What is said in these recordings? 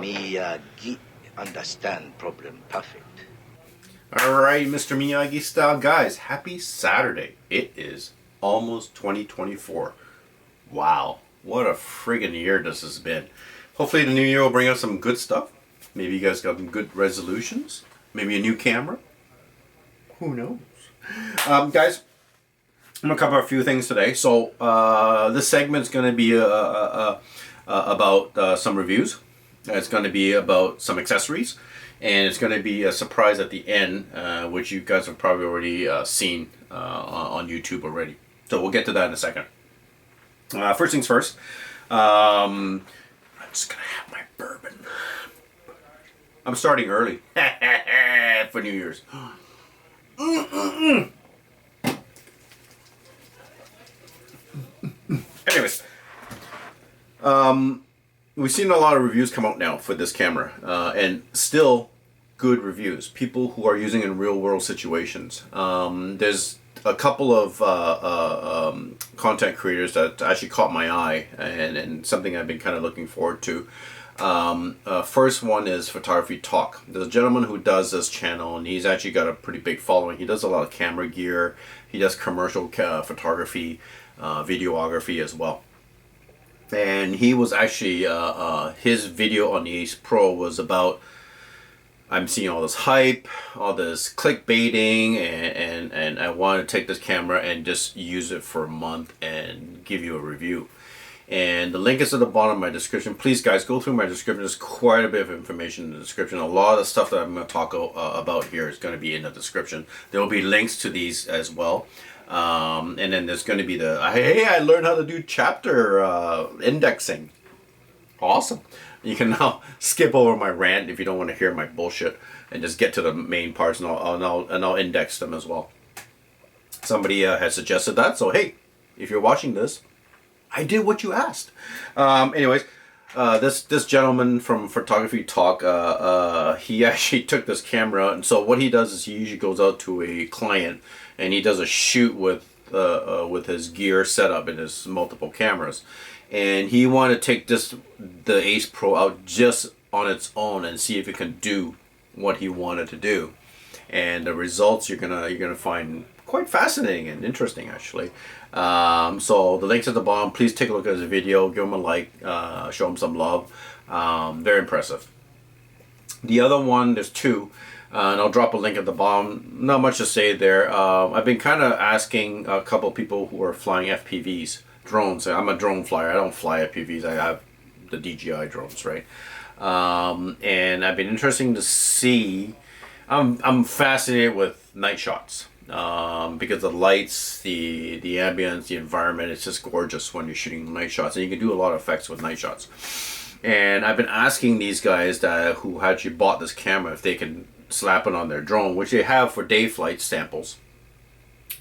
Miyagi understand problem perfect. Alright, Mr. Miyagi-Style guys, happy Saturday. It is almost 2024. Wow, what a friggin' year this has been. Hopefully the new year will bring us some good stuff. Maybe you guys got some good resolutions. Maybe a new camera. Who knows? Guys, I'm going to cover a few things today. So this segment's going to be about some reviews. It's going to be about some accessories. And it's going to be a surprise at the end, which you guys have probably already seen on YouTube already. So we'll get to that in a second. First things first, I'm just going to have my bourbon. I'm starting early for New Year's. Anyways, we've seen a lot of reviews come out now for this camera, and still good reviews. People who are using it in real world situations. There's a couple of content creators that actually caught my eye, and something I've been kind of looking forward to. First one is PhotographyTalk. There's a gentleman who does this channel, and he's actually got a pretty big following. He does a lot of camera gear. He does commercial photography, videography as well. And he was actually, his video on the Ace Pro was about, I'm seeing all this hype, all this clickbaiting, and I want to take this camera and just use it for a month and give you a review. And the link is at the bottom of my description. Please guys, go through my description. There's quite a bit of information in the description. A lot of the stuff that I'm going to talk about here is going to be in the description. There will be links to these as well. And then there's going to be the, hey, I learned how to do chapter indexing. Awesome. You can now skip over my rant if you don't want to hear my bullshit and just get to the main parts, and I'll index them as well. Somebody has suggested that, so hey, if you're watching this, I did what you asked. Anyways, this gentleman from PhotographyTalk, he actually took this camera, and so what he does is he usually goes out to a client and he does a shoot with his gear setup and his multiple cameras, and he wanted to take the Ace Pro out just on its own and see if it can do what he wanted to do, and the results you're gonna find quite fascinating and interesting actually. So the link's at the bottom. Please take a look at his video, give him a like, show him some love. Very impressive. The other one, there's two, and I'll drop a link at the bottom. Not much to say there. I've been kind of asking a couple of people who are flying FPVs, drones. I'm a drone flyer. I don't fly FPVs. I have the DJI drones, right? And I've been interested to see. I'm fascinated with night shots. Because the lights, the ambience, the environment, it's just gorgeous when you're shooting night shots, and you can do a lot of effects with night shots. And I've been asking these guys who actually bought this camera if they can slap it on their drone, which they have for day flight samples.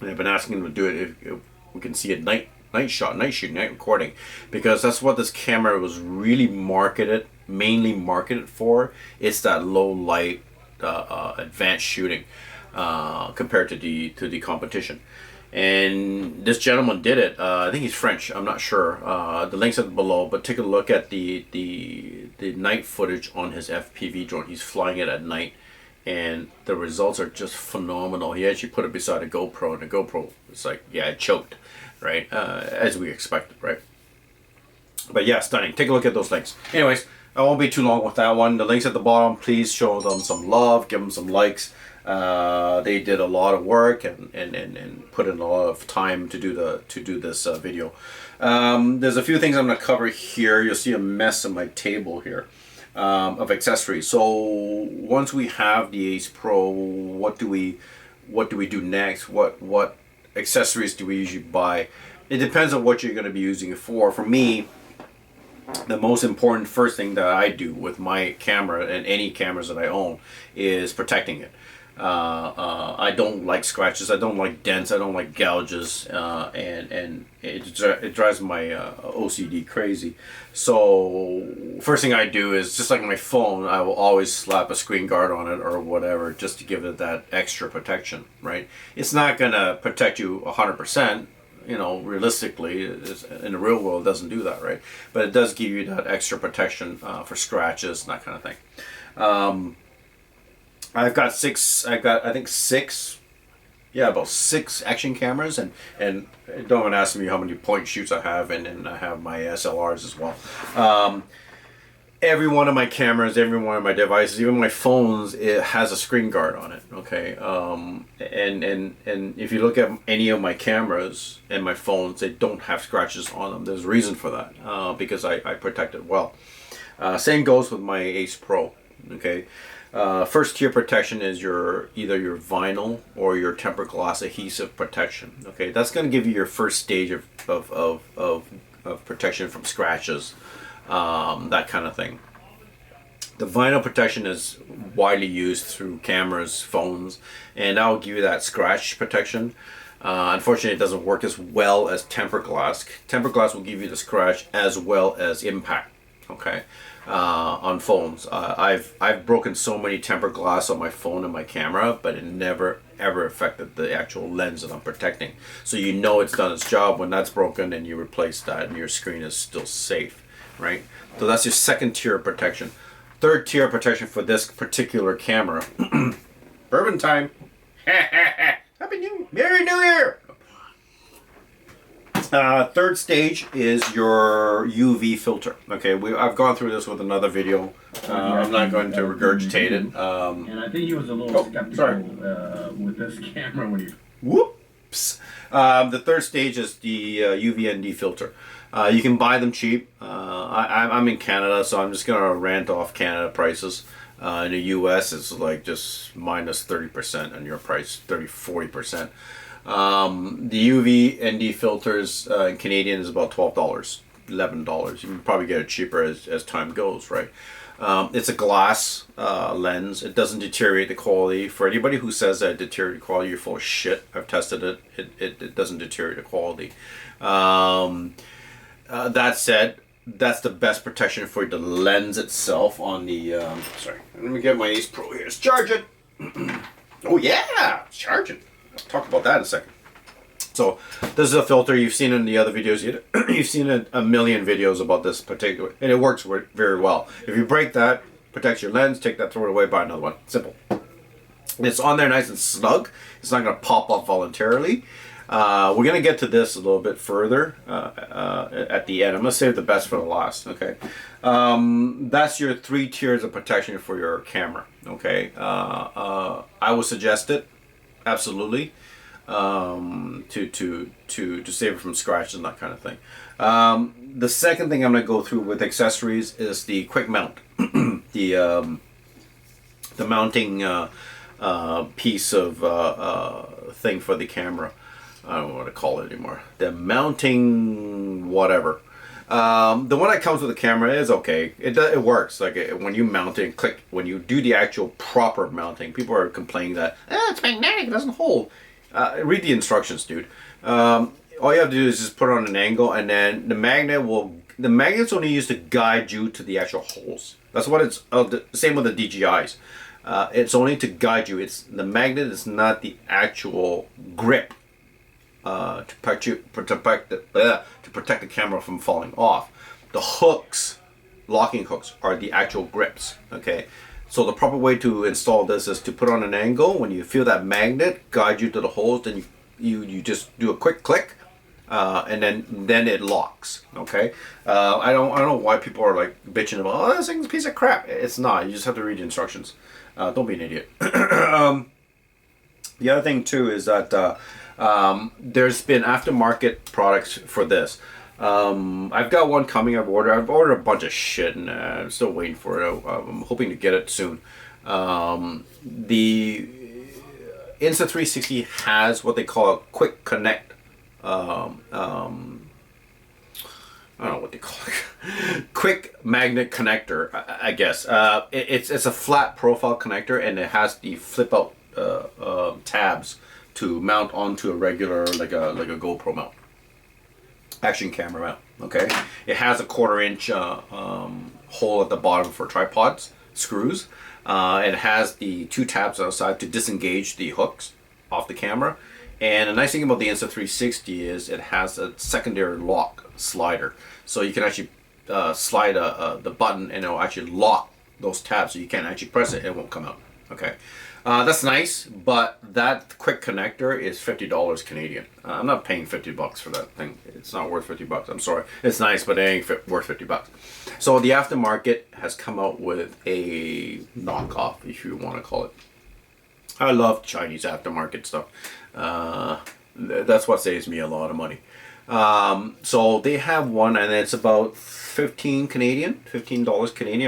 And I've been asking them to do it if we can see a night shot, night shooting, night recording, because that's what this camera was really mainly marketed for. It's that low light, advanced shooting. Compared to the competition, and this gentleman did it. I think he's French. I'm not sure. The links are below, but take a look at the night footage on his FPV drone. He's flying it at night, and the results are just phenomenal. He actually put it beside a GoPro, and the GoPro is like, yeah, it choked, right? As we expected, right? But yeah, stunning. Take a look at those links. Anyways, I won't be too long with that one. The links at the bottom. Please show them some love. Give them some likes. They did a lot of work and put in a lot of time to do this video. There's a few things I'm going to cover here. You'll see a mess on my table here of accessories. So once we have the Ace Pro, what do we do next? What accessories do we usually buy? It depends on what you're going to be using it for. For me, the most important first thing that I do with my camera and any cameras that I own is protecting it. I don't like scratches, I don't like dents, I don't like gouges, and it drives my OCD crazy. So first thing I do is, just like my phone, I will always slap a screen guard on it or whatever, just to give it that extra protection, right? It's not gonna protect you 100%, you know, realistically, in the real world, it doesn't do that, right? But it does give you that extra protection for scratches and that kind of thing. I've got I think six, yeah, about 6 action cameras, and don't even ask me how many point shoots I have, and I have my SLRs as well. Every one of my cameras, every one of my devices, even my phones, it has a screen guard on it. Okay, and if you look at any of my cameras and my phones, they don't have scratches on them. There's a reason for that, because I protect it well. Same goes with my Ace Pro. Okay, first tier protection is either your vinyl or your tempered glass adhesive protection. Okay, that's going to give you your first stage of protection from scratches. That kind of thing. The vinyl protection is widely used through cameras, phones, and that will give you that scratch protection. Unfortunately, it doesn't work as well as tempered glass. Tempered glass will give you the scratch as well as impact. Okay, on phones, I've broken so many tempered glass on my phone and my camera, but it never ever affected the actual lens that I'm protecting. So you know it's done its job when that's broken, and you replace that, and your screen is still safe. Right? So that's your second tier of protection. Third tier of protection for this particular camera. Bourbon time. Happy Merry New Year. Third stage is your UV filter. Okay, I've gone through this with another video. I'm not going to regurgitate it. And I think he was a little skeptical with this camera when he... Whoops. The third stage is the UV-ND filter. You can buy them cheap. I'm in Canada, so I'm just gonna rant off Canada prices. In the US, it's like just minus 30% on your price, 30-40%. The UV-ND filters in Canadian is about $12, $11. You can probably get it cheaper as time goes, right? It's a glass lens. It doesn't deteriorate the quality. For anybody who says that it deteriorates the quality, you're full of shit. I've tested it. It doesn't deteriorate the quality. That said, that's the best protection for the lens itself on the... sorry, let me get my Ace Pro here. Let's charge it. Oh yeah, it's charging. I'll talk about that in a second. So this is a filter you've seen in the other videos. You've seen a million videos about this particular, and it works very well. If you break that, protects your lens, take that, throw it away, buy another one. Simple. It's on there nice and snug. It's not going to pop up voluntarily. We're going to get to this a little bit further at the end. I'm going to save the best for the last. Okay, that's your 3 tiers of protection for your camera. Okay, I would suggest it absolutely. To save it from scratches and that kind of thing. The second thing I'm going to go through with accessories is the quick mount. the mounting piece of thing for the camera. I don't know what to call it anymore. The mounting whatever. The one that comes with the camera is okay. It works. Like when you mount it and click, when you do the actual proper mounting, people are complaining that it's magnetic, it doesn't hold. Read the instructions, dude. All you have to do is just put it on an angle, and then the magnet's only used to guide you to the actual holes. That's what it's, same with the DJIs. It's only to guide you. The magnet is not the actual grip to protect the camera from falling off. The hooks, locking hooks, are the actual grips, okay? So the proper way to install this is to put on an angle. When you feel that magnet guide you to the holes, then you just do a quick click, and then it locks. Okay. I don't know why people are like bitching about, oh, this thing's a piece of crap. It's not. You just have to read the instructions. Don't be an idiot. The other thing too is that there's been aftermarket products for this. I've got one coming. I've ordered a bunch of shit, and I'm still waiting for it. I'm hoping to get it soon. The Insta360 has what they call a quick connect. I don't know what they call it. Quick magnet connector, I guess. It's a flat profile connector, and it has the flip out tabs to mount onto a regular like a GoPro mount. Action camera mount. Okay, it has a 1/4 inch hole at the bottom for tripods screws. It has the 2 tabs outside to disengage the hooks off the camera, And the nice thing about the Insta360 is it has a secondary lock slider. So you can actually slide the button and it'll actually lock those tabs, so you can't actually press it, it won't come out. Okay, that's nice, but that quick connector is $50 Canadian. I'm not paying 50 bucks for that thing. It's not worth 50 bucks. I'm sorry. It's nice, but it ain't worth 50 bucks. So the Aftermarket has come out with a knockoff, if you want to call it. I love Chinese aftermarket stuff. That's what saves me a lot of money. So they have one, and it's about $15 Canadian,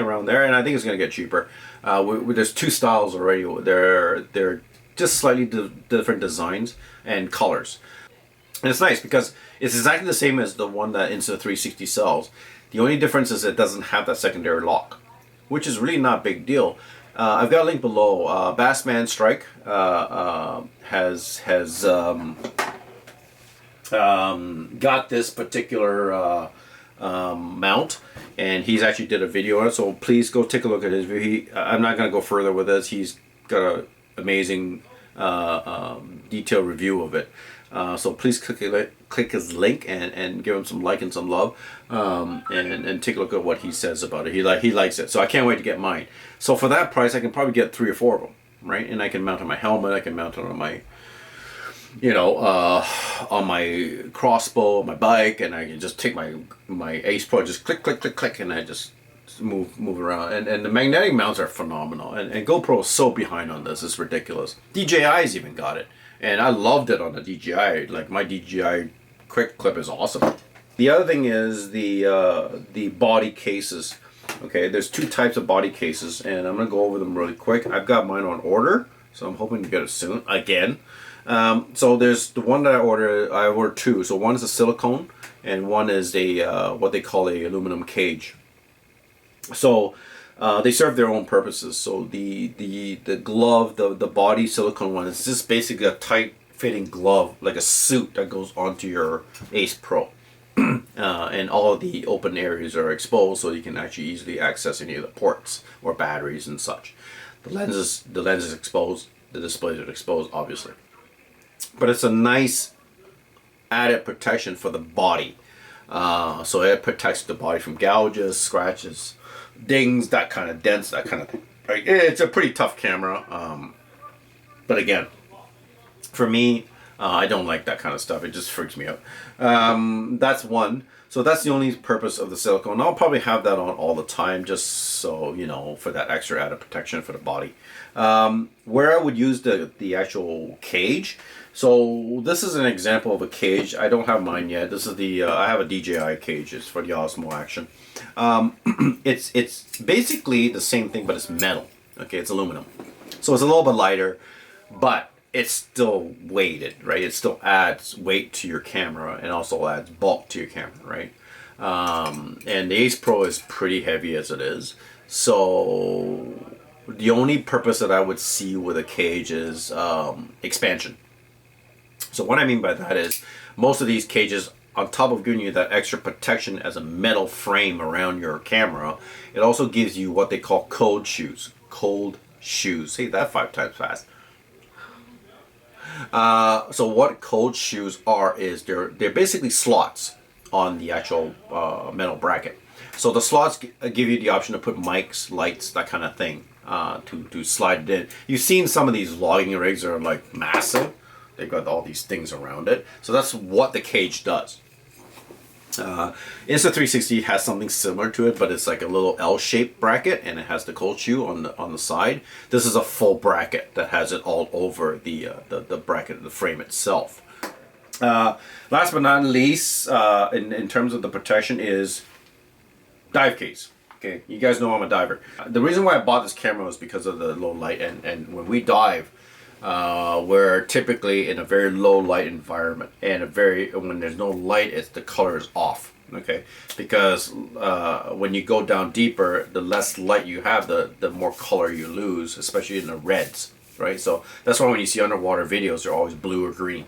around there, and I think it's going to get cheaper. There's two styles already. They're just slightly different designs and colors. And it's nice because it's exactly the same as the one that Insta360 sells. The only difference is it doesn't have that secondary lock, which is really not a big deal. I've got a link below. Bassman Strike has got this particular mount, and he's actually did a video on it, so please go take a look at his video. I'm not going to go further with this. He's got an amazing detailed review of it, so please click his link and give him some like and some love, and take a look at what he says about it. He likes it, so I can't wait to get mine. So for that price I can probably get 3 or 4 of them, right? And I can mount on my helmet, I can mount it on my, you know, on my crossbow, my bike, and I can just take my Ace Pro, just click, click, click, click, and I just move around. And the magnetic mounts are phenomenal. And GoPro is so behind on this, it's ridiculous. DJI's even got it, and I loved it on the DJI. Like, my DJI quick clip is awesome. The other thing is the body cases. Okay, there's 2 types of body cases, and I'm gonna go over them really quick. I've got mine on order, so I'm hoping to get it soon again. So there's the one that I ordered 2. So one is a silicone, and one is a what they call a aluminum cage. So they serve their own purposes. So the glove, the body silicone one, is just basically a tight fitting glove, like a suit that goes onto your Ace Pro. And all of the open areas are exposed, so you can actually easily access any of the ports or batteries and such. The lens is exposed, the displays are exposed, obviously. But it's a nice added protection for the body. So it protects the body from gouges, scratches, dings, that kind of dents, that kind of thing. It's a pretty tough camera. But again, for me, I don't like that kind of stuff. It just freaks me out. That's one. So that's the only purpose of the silicone. I'll probably have that on all the time, just so, you know, for that extra added protection for the body. Where I would use the actual cage. So this is an example of a cage. I don't have mine yet. This is the I have a DJI cage. It's for the Osmo Action. It's basically the same thing, but it's metal. Okay, it's aluminum. So it's a little bit lighter, but it's still weighted, right? It still adds weight to your camera and also adds bulk to your camera, right? And the Ace Pro is pretty heavy as it is. So the only purpose that I would see with a cage is expansion. So what I mean by that is most of these cages, on top of giving you that extra protection as a metal frame around your camera, it also gives you what they call cold shoes. Cold shoes. Say that 5 times fast. So what cold shoes are is they're basically slots on the actual metal bracket. So the slots give you the option to put mics, lights, that kind of thing, to slide it in. You've seen some of these logging rigs are like massive. They've got all these things around it. So that's what the cage does. Insta360 has something similar to it, but it's like a little L-shaped bracket, and it has the cold shoe on the side. This is a full bracket that has it all over the bracket, the frame itself. Last but not least, in terms of the protection, is dive case. Okay, you guys know I'm a diver. The reason why I bought this camera was because of the low light, and when we dive, we're typically in a very low light environment, and when there's no light, the color is off. Okay, because when you go down deeper, the less light you have, the more color you lose, especially in the reds, right? So that's why when you see underwater videos, they're always blue or green.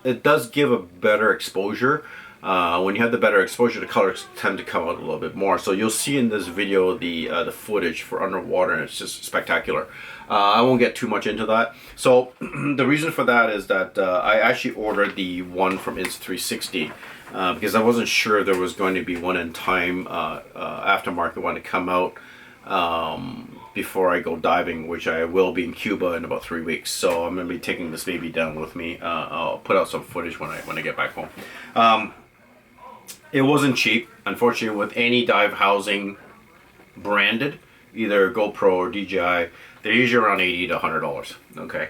It does give a better exposure, When you have the better exposure, the colors tend to come out a little bit more. So you'll see in this video the footage for underwater, and it's just spectacular. I won't get too much into that. So the reason for that is that I actually ordered the one from Insta360 because I wasn't sure there was going to be one in time aftermarket one to come out before I go diving, which I will be in Cuba in about 3 weeks. So I'm going to be taking this baby down with me. I'll put out some footage when I get back home. It wasn't cheap, unfortunately, with any dive housing branded, either GoPro or DJI. They're usually around $80 to $100. Okay,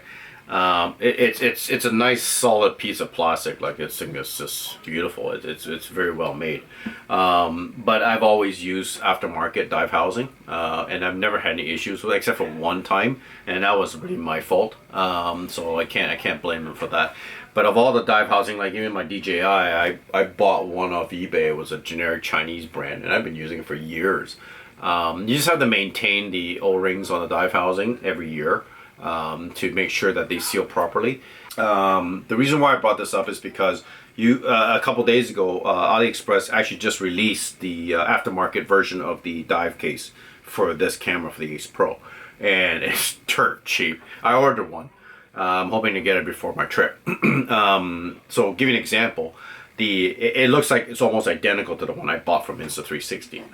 it's a nice solid piece of plastic. Like it's just beautiful. It's very well made. But I've always used aftermarket dive housing, and I've never had any issues with it except for one time, and that was really my fault. So I can't blame them for that. But of all the dive housing, like even my DJI, I bought one off eBay. It was a generic Chinese brand, and I've been using it for years. You just have to maintain the O-rings on the dive housing every year to make sure that they seal properly. The reason why I brought this up is because a couple days ago, AliExpress actually just released the aftermarket version of the dive case for this camera, for the Ace Pro, and it's dirt cheap. I ordered one. I'm hoping to get it before my trip. So give you an example. It looks like it's almost identical to the one I bought from Insta360.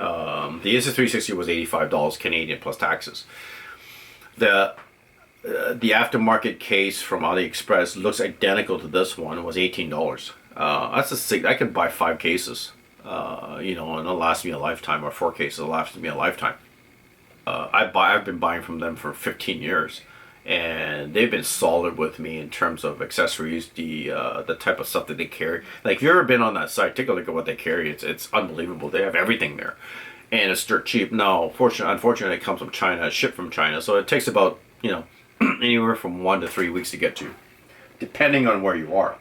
The Insta360 was $85 Canadian plus taxes. The aftermarket case from AliExpress looks identical to this one. It was $18. I could buy 5 cases, and it'll last me a lifetime, or 4 cases will last me a lifetime. I've been buying from them for 15 years. And they've been solid with me in terms of accessories, the type of stuff that they carry. Like if you've ever been on that site, take a look at what they carry. It's unbelievable. They have everything there, and it's dirt cheap. Now, unfortunately, it comes from China, shipped from China, so it takes about anywhere from 1 to 3 weeks to get to, depending on where you are.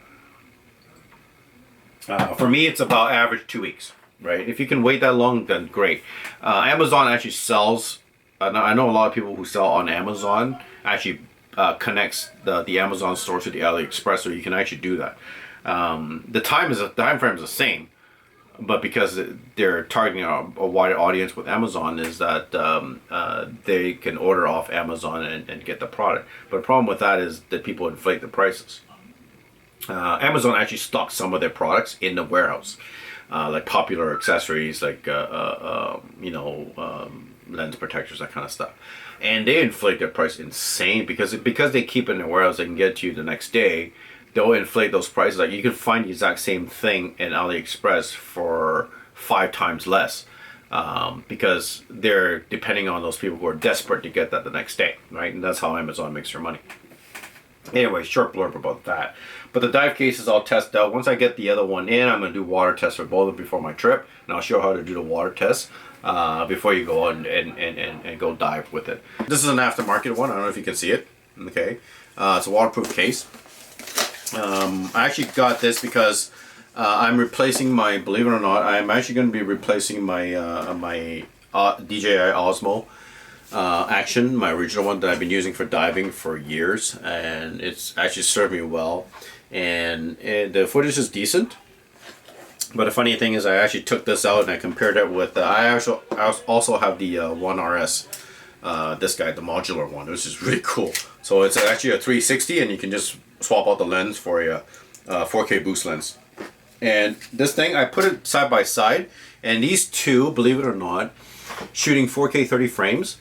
For me, it's about average 2 weeks. Right? If you can wait that long, then great. Amazon actually sells. I know a lot of people who sell on Amazon actually connects the Amazon store to the AliExpress, so you can actually do that. The time frame is the same, but because they're targeting a wider audience with Amazon, is that they can order off Amazon and get the product. But the problem with that is that people inflate the prices. Amazon actually stocks some of their products in the warehouse, like popular accessories, like lens protectors, that kind of stuff, and they inflate their price insane because they keep it in the warehouse. They can get to you the next day. They'll inflate those prices. Like you can find the exact same thing in AliExpress for 5 times less, because they're depending on those people who are desperate to get that the next day, right? And that's how Amazon makes their money. Anyway, short blurb about that. But the dive cases I'll test out. Once I get the other one in, I'm going to do water tests for both of them before my trip, and I'll show how to do the water tests before you go and go dive with it. This is an aftermarket one. I don't know if you can see it. Okay, it's a waterproof case. I actually got this because I'm replacing believe it or not, I'm actually going to be replacing my my DJI Osmo Action, my original one that I've been using for diving for years, and it's actually served me well, and the footage is decent. But the funny thing is, I actually took this out and I compared it with I also have the One RS, this guy, the modular one, which is really cool. So it's actually a 360, and you can just swap out the lens for a 4K boost lens. And this thing, I put it side by side, and these two, believe it or not, shooting 4K 30 frames,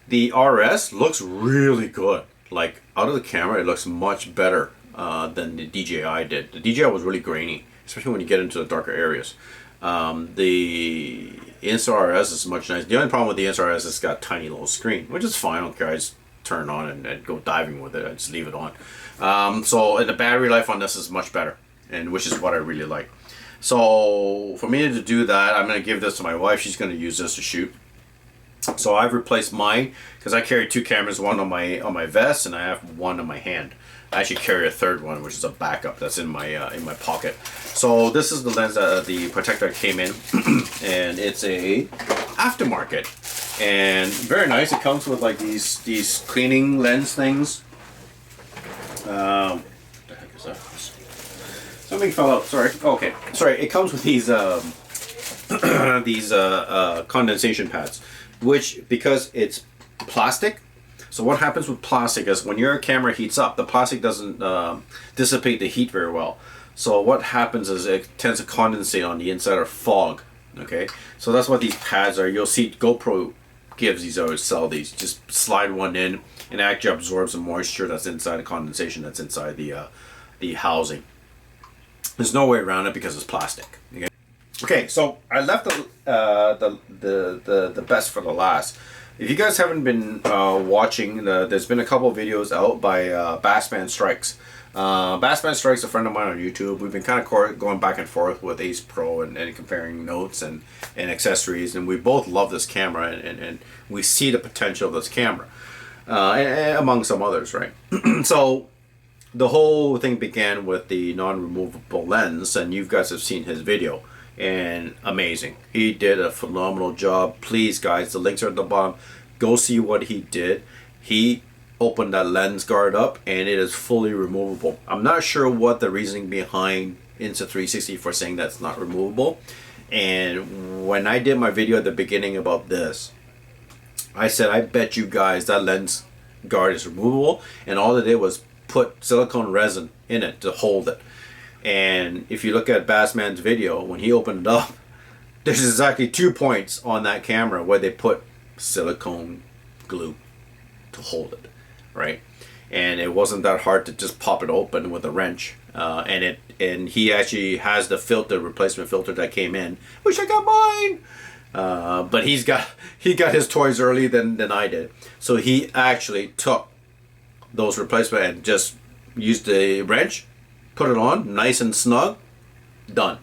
the RS looks really good. Like out of the camera, it looks much better than the DJI did. The DJI was really grainy, especially when you get into the darker areas. The Insta-RS is much nicer. The only problem with the Insta-RS is it's got a tiny little screen, which is fine. I don't care. I just turn it on and go diving with it. I just leave it on. So the battery life on this is much better, and which is what I really like. So for me to do that, I'm going to give this to my wife. She's going to use this to shoot. So I've replaced mine because I carry 2 cameras, one on my vest, and I have one on my hand. I actually carry a third one, which is a backup that's in my pocket. So this is the lens that the protector came in, and it's a aftermarket, and very nice. It comes with like these cleaning lens things. What the heck is that? Something fell out. Sorry. Okay. Sorry. It comes with these these condensation pads, which because it's plastic. So what happens with plastic is when your camera heats up, the plastic doesn't dissipate the heat very well. So what happens is it tends to condensate on the inside or fog. Okay. So that's what these pads are. You'll see GoPro gives these or sell these. Just slide one in and actually absorbs the moisture that's inside the condensation that's inside the housing. There's no way around it because it's plastic. Okay. Okay, so I left the best for the last. If you guys haven't been watching, there's been a couple of videos out by Bassman Strikes. Bassman Strikes a friend of mine on YouTube. We've been kind of going back and forth with Ace Pro and comparing notes and accessories, and we both love this camera and we see the potential of this camera, and among some others, right? So the whole thing began with the non-removable lens, and you guys have seen his video. And amazing. He did a phenomenal job. Please guys, the links are at the bottom. Go see what he did. He opened that lens guard up and it is fully removable. I'm not sure what the reasoning behind Insta360 for saying that's not removable. And when I did my video at the beginning about this, I said I bet you guys that lens guard is removable, and all they did was put silicone resin in it to hold it. And if you look at Bassman's video, when he opened it up, there's exactly 2 points on that camera where they put silicone glue to hold it, right? And it wasn't that hard to just pop it open with a wrench. And he actually has the filter, replacement filter that came in. Wish I got mine. But he got his toys early than I did. So he actually took those replacement and just used the wrench, put it on, nice and snug, done.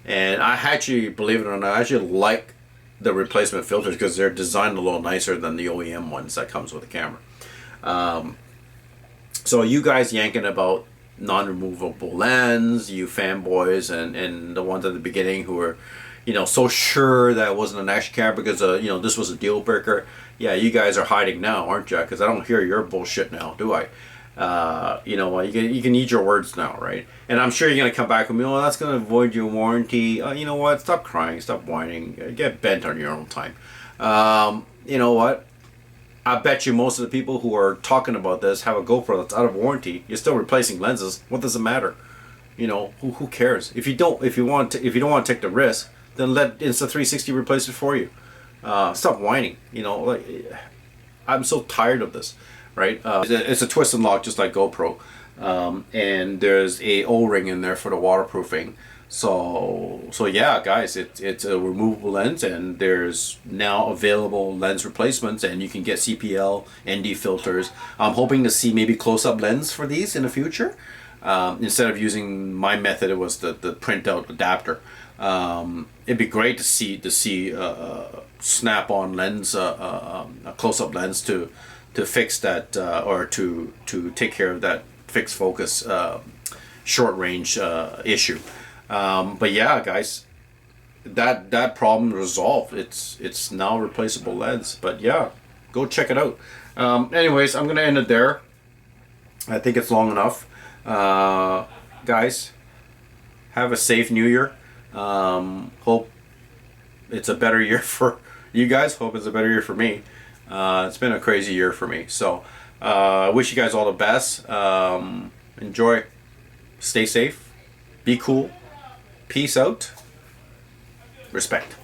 And I actually, believe it or not, I actually like the replacement filters because they're designed a little nicer than the OEM ones that comes with the camera. So you guys yanking about non-removable lens, you fanboys, and the ones at the beginning who were, you know, so sure that it wasn't an action camera because you know, this was a deal breaker. Yeah, you guys are hiding now, aren't you? Because I don't hear your bullshit now, do I? You know, you can eat your words now, right? And I'm sure you're gonna come back with me. Oh, that's gonna void your warranty. You know what? Stop crying. Stop whining. Get bent on your own time. You know what? I bet you most of the people who are talking about this have a GoPro that's out of warranty. You're still replacing lenses. What does it matter? You know, who cares? If you don't want to take the risk, then let Insta360 replace it for you. Stop whining. You know, like, I'm so tired of this. Right, it's a twist and lock just like GoPro, and there's a O-ring in there for the waterproofing. So yeah, guys, it's a removable lens, and there's now available lens replacements, and you can get CPL, ND filters. I'm hoping to see maybe close-up lens for these in the future. Instead of using my method, it was the printout adapter. It'd be great to see snap-on lens, a close-up lens to fix that or to take care of that fixed focus short range issue. But yeah, guys, that problem resolved. It's now replaceable lens. But yeah, go check it out. Anyways, I'm gonna end it there. I think it's long enough. Guys, have a safe New Year. Hope it's a better year for you guys. Hope it's a better year for me. It's been a crazy year for me. So wish you guys all the best. Enjoy. Stay safe. Be cool. Peace out. Respect.